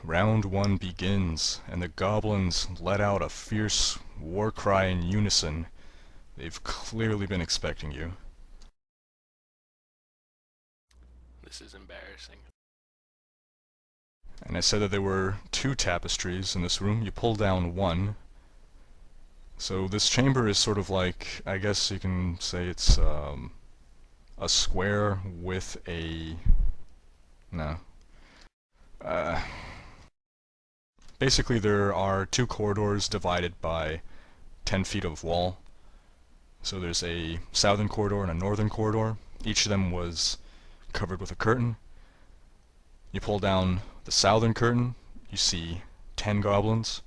round one begins, and the goblins let out a fierce war cry in unison. They've clearly been expecting you. This is embarrassing. And I said that there were two tapestries in this room. You pull down one. So this chamber is sort of like, I guess you can say it's a square with a... no. Basically there are two corridors divided by 10 feet of wall. So there's a southern corridor and a northern corridor. Each of them was covered with a curtain. You pull down the southern curtain, you see 10 goblins.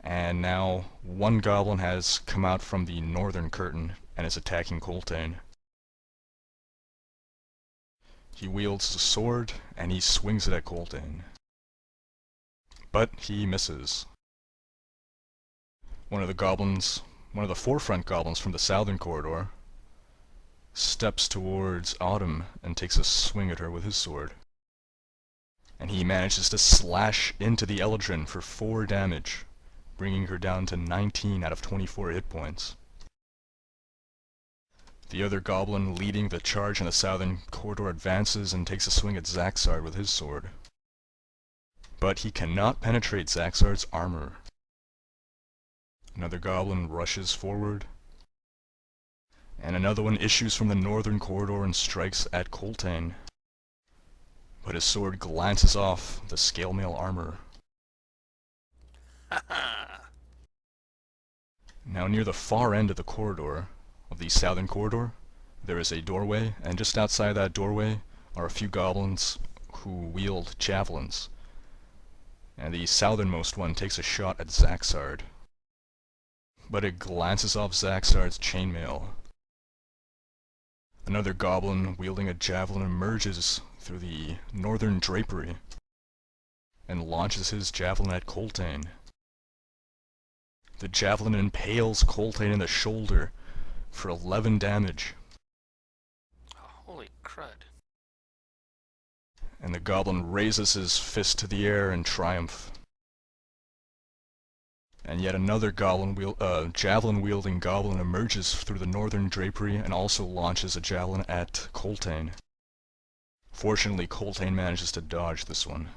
And now one goblin has come out from the northern curtain and is attacking Coltaine. He wields a sword and he swings it at Coltaine. But he misses. One of the forefront goblins from the southern corridor, steps towards Autumn and takes a swing at her with his sword. And he manages to slash into the eladrin for 4 damage, bringing her down to 19 out of 24 hit points. The other goblin leading the charge in the southern corridor advances and takes a swing at Zacsarrd with his sword. But he cannot penetrate Zacsarrd's armor. Another goblin rushes forward, and another one issues from the northern corridor and strikes at Coltaine. But his sword glances off the scale mail armor. Now near the far end of the corridor, of the southern corridor, there is a doorway, and just outside that doorway are a few goblins who wield javelins. And the southernmost one takes a shot at Zacsarrd. But it glances off Zacsarrd's chainmail. Another goblin wielding a javelin emerges through the northern drapery and launches his javelin at Coltaine. The javelin impales Coltaine in the shoulder for 11 damage. Holy crud. And the goblin raises his fist to the air in triumph. And yet another javelin-wielding goblin emerges through the northern drapery and also launches a javelin at Coltaine. Fortunately, Coltaine manages to dodge this one.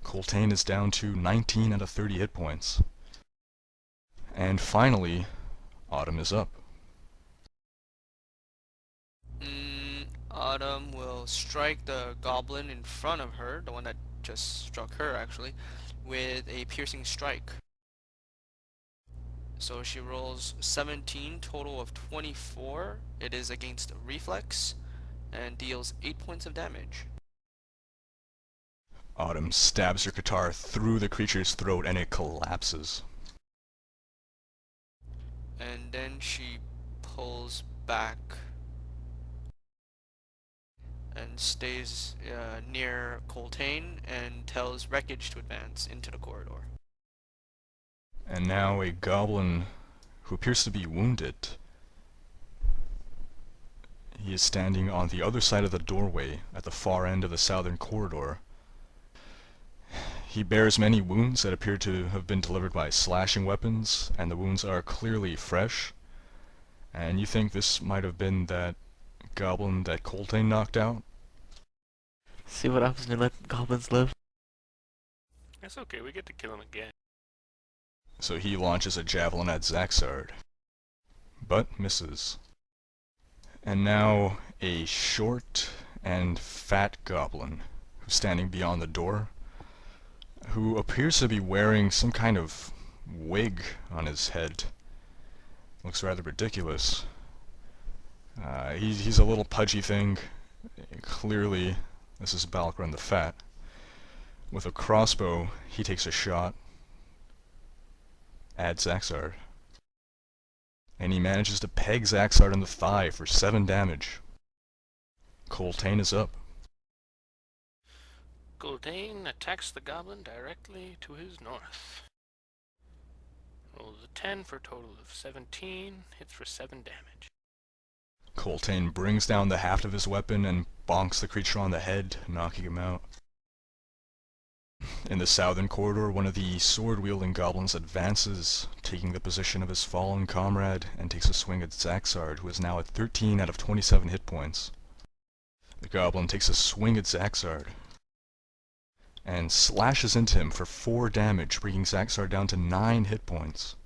Coltaine is down to 19 out of 30 hit points. And finally, Autumn is up. Autumn will strike the goblin in front of her, the one that just struck her actually, with a piercing strike. So she rolls 17, total of 24. It is against reflex and deals 8 points of damage. Autumn stabs her katar through the creature's throat and it collapses. And then she pulls back and stays near Coltaine and tells Wreckage to advance into the corridor. And now a goblin who appears to be wounded. He is standing on the other side of the doorway at the far end of the southern corridor. He bears many wounds that appear to have been delivered by slashing weapons, and the wounds are clearly fresh. And you think this might have been that goblin that Coltaine knocked out? See what happens when you let goblins live? That's okay, we get to kill him again. So he launches a javelin at Zacsarrd, but misses. And now a short and fat goblin who's standing beyond the door, who appears to be wearing some kind of wig on his head. Looks rather ridiculous. He's a little pudgy thing. Clearly, this is Balgron the Fat. With a crossbow, he takes a shot at Zacsarrd. And he manages to peg Zacsarrd in the thigh for 7 damage. Coltaine is up. Coltaine attacks the goblin directly to his north. Rolls a 10 for a total of 17, hits for 7 damage. Coltaine brings down the haft of his weapon and bonks the creature on the head, knocking him out. In the southern corridor, one of the sword-wielding goblins advances, taking the position of his fallen comrade, and takes a swing at Zacsarrd, who is now at 13 out of 27 hit points. The goblin takes a swing at Zacsarrd and slashes into him for 4 damage, bringing Zacsarrd down to 9 hit points.